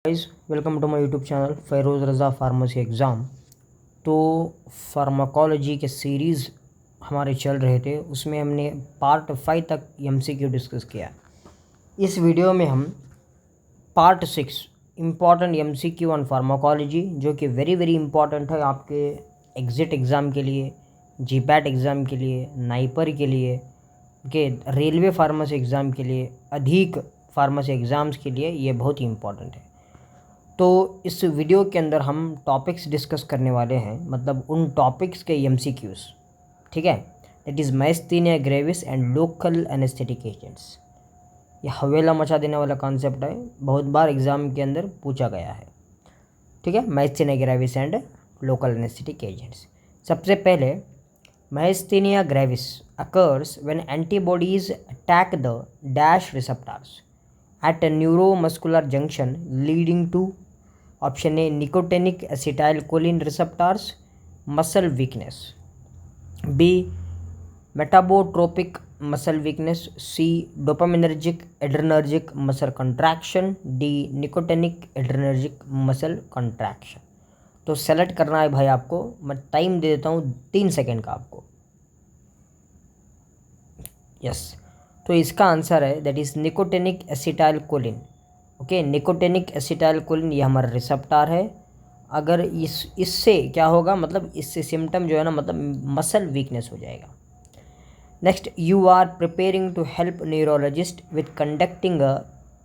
Guys welcome to my YouTube channel Fairoz Raza pharmacy exam. तो pharmacology के series हमारे चल रहे थे, उसमें हमने पार्ट 5 तक एमसीक्यू डिस्कस किया। इस वीडियो में हम part 6 important MCQ on pharmacology, जो कि वेरी वेरी इंपॉर्टेंट है आपके एग्ज़िट एग्ज़ाम के लिए, जीपैट एग्ज़ाम के लिए, नाइपर के लिए, के रेलवे फार्मेसी एग्ज़ाम के लिए, अधिक फार्मेसी एग्ज़ाम्स के लिए ये बहुत ही इंपॉर्टेंट है। तो इस वीडियो के अंदर हम टॉपिक्स डिस्कस करने वाले हैं, मतलब उन टॉपिक्स के एमसीक्यूज़, ठीक है। That is myasthenia gravis and local anaesthetic agents. ये हवेला मचा देने वाला कॉन्सेप्ट है, बहुत बार एग्ज़ाम के अंदर पूछा गया है, ठीक है। Myasthenia gravis and local anaesthetic agents. सबसे पहले myasthenia gravis occurs when antibodies attack the dash receptors at a neuromuscular junction leading to option A nicotinic acetylcholine receptors muscle weakness, B metabotropic muscle weakness, C dopaminergic adrenergic muscle contraction, D nicotinic adrenergic muscle contraction। तो select करना है भाई आपको। मैं time दे देता हूँ 3 second का आपको। यस, तो इसका आंसर है that is nicotinic acetylcholine. Okay, nicotinic acetylcholine ये हमारा रिसेप्टर है। अगर इससे क्या होगा, मतलब इससे सिम्टम जो है ना, मतलब मसल वीकनेस हो जाएगा। Next, you are preparing to help neurologist with conducting a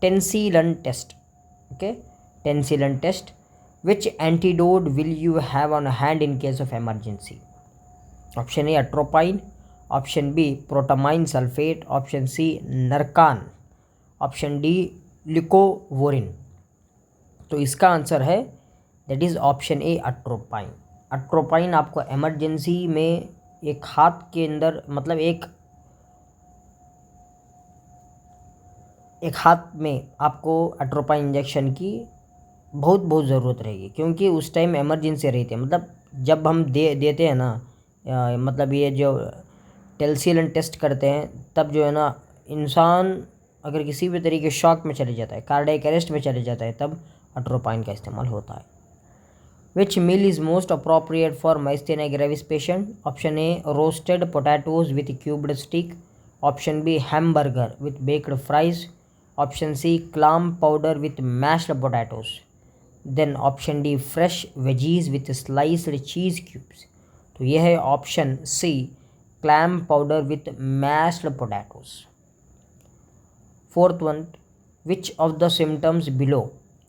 tensilon test. Okay, tensilon test. Which antidote will you have on hand in case of emergency? Option A atropine, option B protamine sulphate, option C Narcan, option D leucovorin. तो इसका answer है that is option A atropine. Atropine आपको emergency में एक हाथ के अंदर, मतलब एक हाथ में आपको अट्रोपाइन इंजेक्शन की बहुत ज़रूरत रहेगी, क्योंकि उस टाइम एमरजेंसी रहती है। मतलब जब हम देते हैं ना, मतलब ये जो टेंसिलन टेस्ट करते हैं, तब जो है ना, इंसान अगर किसी भी तरीके शॉक में चले जाता है, कार्डियक अरेस्ट में चले जाता है, तब अट्रोपाइन का इस्तेमाल होता है। Which meal is most appropriate for myasthenia gravis patient? Option A roasted potatoes with cubed steak, option B hamburger with baked fries, option C clam powder with mashed potatoes, then option D fresh veggies with sliced cheese cubes. तो यह है option C, clam powder with mashed potatoes। Fourth one, which of the symptoms below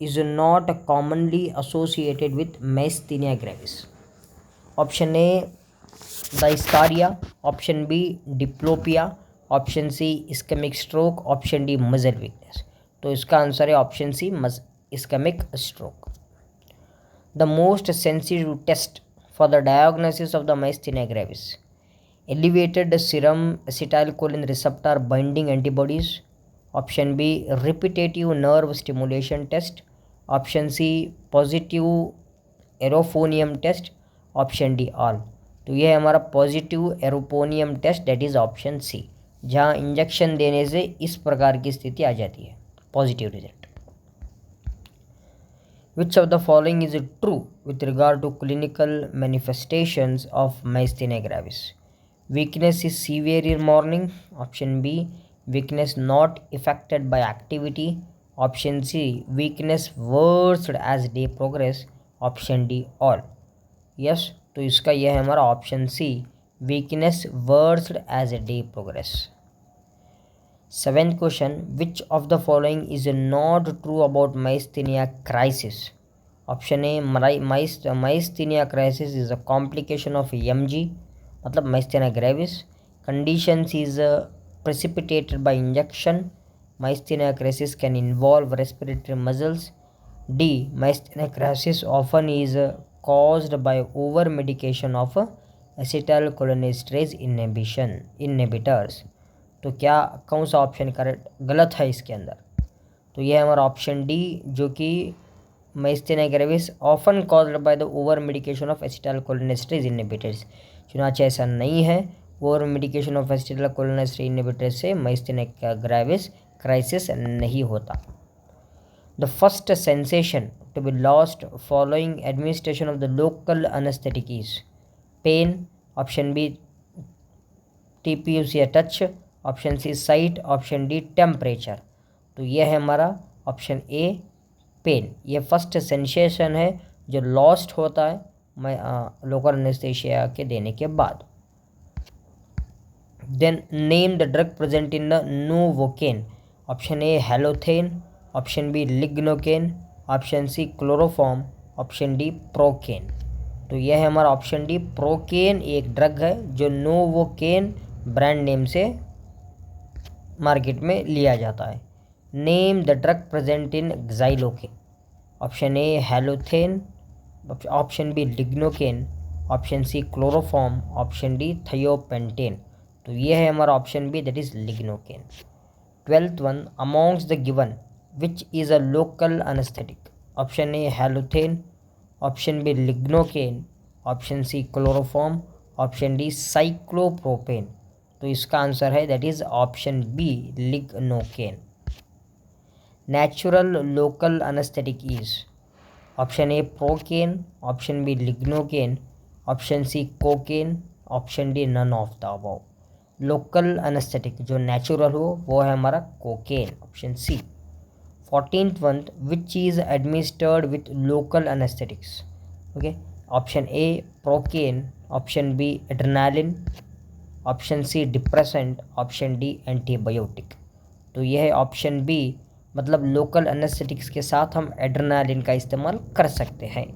is not commonly associated with myasthenia gravis? Option A dysphagia, option B diplopia, option C ischemic stroke, option D muscle weakness। तो इसका answer है option C, ischemic stroke। The most sensitive test for the diagnosis of the myasthenia gravis: elevated serum acetylcholine receptor binding antibodies, option B repetitive nerve stimulation test, option C positive edrophonium test, option D all. तो ये है हमारा positive edrophonium test, that is option C, जहाँ injection देने से इस प्रकार की स्थिति आ जाती है, positive result. Which of the following is true with regard to clinical manifestations of myasthenia gravis? Weakness is severe in morning. Option B, weakness not affected by activity. Option C, weakness worsened as day progress. Option D, all। Yes, तो इसका यह है हमारा option C, weakness worsened as a day progress। Seventh question, which of the following is not true about myasthenia crisis? Option A, myasthenia crisis is a complication of MG, मतलब माइस्थीनिया ग्रेविस। Conditions is precipitated by injection. Myasthenia crisis can involve respiratory muscles. D, myasthenia crisis often is caused by over medication of acetylcholinesterase inhibitors। तो क्या कौन सा option correct गलत है इसके अंदर? तो यह हमारा ऑप्शन डी, जो कि myasthenia gravis often caused by the over medication of acetylcholinesterase inhibitors. चुनाच ऐसा नहीं है, over medication of acetylcholinesterase inhibitors से माइस्थीनिया ग्रेविस क्राइसिस नहीं होता। The first sensation to be lost following administration of the local anesthetic is pain, option B TPUC या touch, option C sight, option D temperature. तो यह है हमारा option A pain. ये first sensation है जो लॉस्ट होता है लोकल एनेस्थीसिया के देने के बाद। Then name the drug present in the novocaine. Option A halothane, option B lignocaine, option C chloroform, option D procaine. तो यह है हमारा ऑप्शन डी प्रोकेन, एक ड्रग है जो नोवोकेन ब्रांड नेम से मार्केट में लिया जाता है। Name the drug present in xylocaine. Option A halothane, option B lignocaine, option C chloroform, option D thiopentone. तो ये है हमारा option B, that is lignocaine. 12th one, amongst the given which is a local anaesthetic. Option A halothane, option B lignocaine, option C chloroform, option D cyclopropane. तो इसका answer है that is option B lignocaine. Natural local anaesthetic is option A procaine, option B lignocaine, option C cocaine, option D none of the above. Local anaesthetic जो नेचुरल हो वो है हमारा cocaine, option C. 14th one, which is administered with local अनेस्थेटिक्स। Okay, option A procaine, option B adrenaline, option C depressant, option D antibiotic. तो यह है option B, मतलब लोकल एनेस्थेटिक्स के साथ हम एड्रेनालिन का इस्तेमाल कर सकते हैं।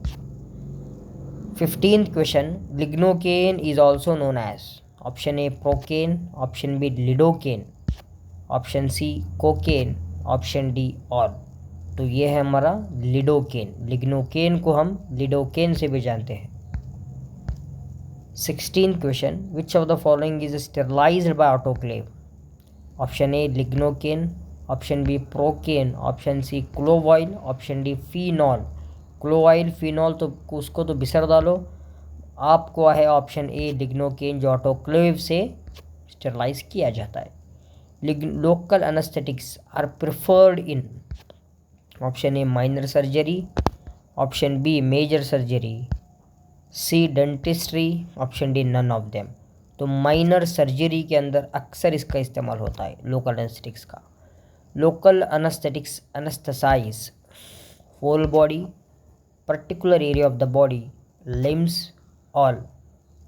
15th question, lignocaine is also known as. Option A procaine, option B lidocaine, option C cocaine, option D और। तो ये है हमारा लिडोकेन। लिग्नोकेन को हम लिडोकेन से भी जानते हैं। 16th question, which of the following is sterilised by autoclave. Option A lignocaine, option B procaine, option C क्लोवाइल, ऑप्शन डी फिनॉल। क्लोवाइल फिनॉल तो उसको तो बिसर डालो, आपको है ऑप्शन ए लिग्नोकेन जो ऑटोक्लेव से स्टेरलाइज किया जाता है। Local anaesthetics are preferred in option A minor surgery, option B major surgery, C dentistry, option D none of them. तो माइनर सर्जरी के अंदर अक्सर इसका इस्तेमाल होता है लोकल एनेस्थेटिक्स का। Local anaesthetics anaesthetise whole body, particular area of the body, limbs, all.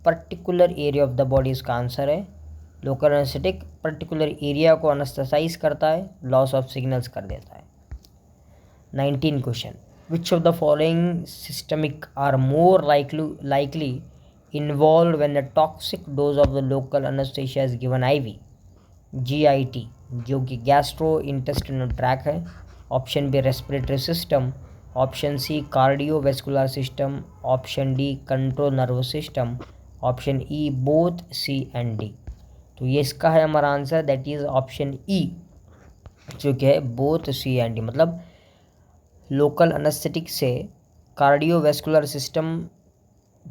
Particular area of the body इसका आंसर है। लोकल एनेस्थेटिक पर्टिकुलर एरिया को एनेस्थेसाइज करता है, लॉस ऑफ सिग्नल्स कर देता है। 19 question, which of the following systemic are more likely involved when the toxic dose of the local anesthesia is given IV। GIT जो कि gastrointestinal tract है, option B respiratory system, option C cardiovascular system, option D control nervous system, option E both C and D. तो ये इसका है हमारा answer, that is option E जो कि है बोथ सी एंड डी। मतलब लोकल एनेस्थेटिक से कार्डियोवेस्कुलर सिस्टम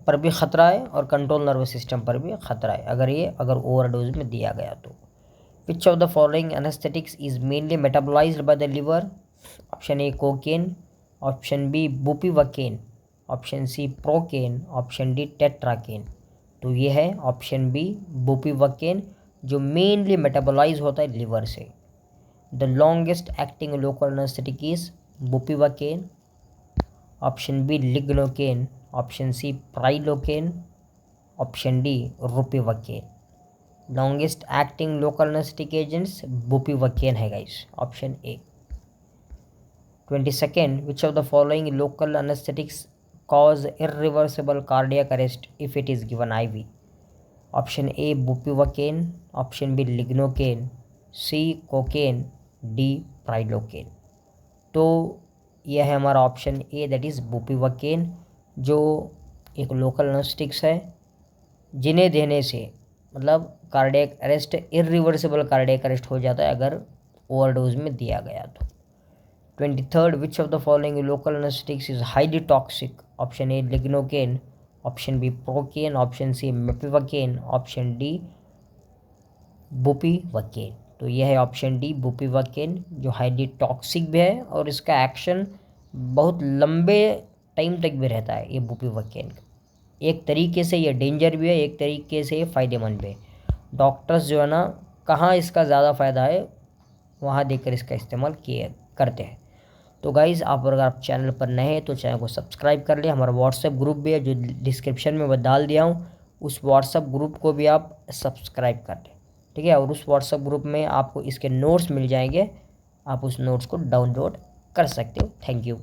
पर भी ख़तरा है और कंट्रोल नर्वस सिस्टम पर भी ख़तरा है अगर ओवरडोज में दिया गया तो। Which of the following anaesthetics is mainly metabolised by the liver. Option A cocaine, option B bupivacaine, option C procaine, option D tetracaine. तो ये है ऑप्शन बी बुपिवाकेन जो मेनली मेटाबोलाइज होता है लिवर से। The longest acting local anaesthetic is bupivacaine, option B lignocaine, option C prilocaine, option D ropivacaine. Longest acting local anaesthetic agents bupivacaine है guys, option A. 22nd, which of the following local anaesthetics cause irreversible cardiac arrest if it is given IV। Option A bupivacaine, option B lignocaine, C cocaine, D prilocaine. तो यह है हमारा option A, that is bupivacaine जो एक local anaesthetics है जिन्हें देने से मतलब cardiac arrest, irreversible cardiac arrest हो जाता है अगर ओवरडोज में दिया गया तो। 23rd, which of the following local anaesthetics is highly toxic. Option A lignocaine, option B procaine, option C mepivacaine, option D bupivacaine. तो यह है ऑप्शन डी बुपिवाकेन, जो हाईली टॉक्सिक भी है और इसका एक्शन बहुत लंबे टाइम तक भी रहता है। ये बुपिवाकेन एक तरीके से ये डेंजर भी है, एक तरीके से ये फ़ायदेमंद भी है। डॉक्टर्स जो है ना, कहाँ इसका ज़्यादा फ़ायदा है वहाँ देखकर इसका इस्तेमाल किए करते हैं। तो गाइज़, आप अगर आप चैनल पर नए हैं तो चैनल को सब्सक्राइब कर लें। हमारा व्हाट्सएप ग्रुप भी है जो डिस्क्रिप्शन में मैं डाल दिया हूँ, उस व्हाट्सएप ग्रुप को भी आप सब्सक्राइब कर लें, ठीक है। और उस व्हाट्सएप ग्रुप में आपको इसके नोट्स मिल जाएंगे, आप उस नोट्स को डाउनलोड कर सकते हो। Thank you.